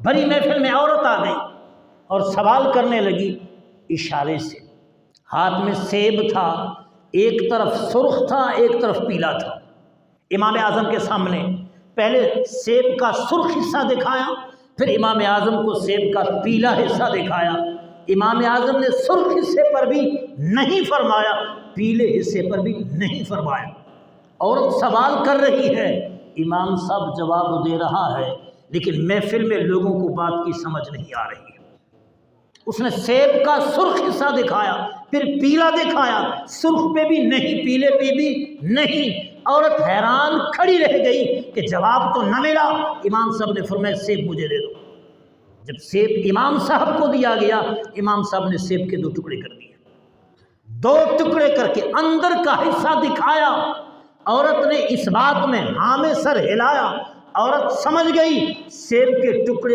بڑی محفل میں عورت آ گئی اور سوال کرنے لگی اشارے سے، ہاتھ میں سیب تھا، ایک طرف سرخ تھا ایک طرف پیلا تھا۔ امام اعظم کے سامنے پہلے سیب کا سرخ حصہ دکھایا، پھر امام اعظم کو سیب کا پیلا حصہ دکھایا۔ امام اعظم نے سرخ حصے پر بھی نہیں فرمایا، پیلے حصے پر بھی نہیں فرمایا۔ عورت سوال کر رہی ہے، امام صاحب جواب دے رہا ہے، لیکن محفل میں لوگوں کو بات کی سمجھ نہیں آ رہی ہے۔ اس نے سیب کا سرخ حصہ دکھایا، پھر پیلا دکھایا، سرخ پہ بھی نہیں پیلے پہ بھی نہیں۔ عورت حیران کھڑی رہ گئی کہ جواب تو نہ ملا۔ امام صاحب نے فرمایا سیب مجھے دے دو۔ جب سیب امام صاحب کو دیا گیا، امام صاحب نے سیب کے 2 ٹکڑے کر دیے، 2 ٹکڑے کر کے اندر کا حصہ دکھایا۔ عورت نے اس بات میں ہاں میں سر ہلایا، عورت سمجھ گئی سیب کے ٹکڑے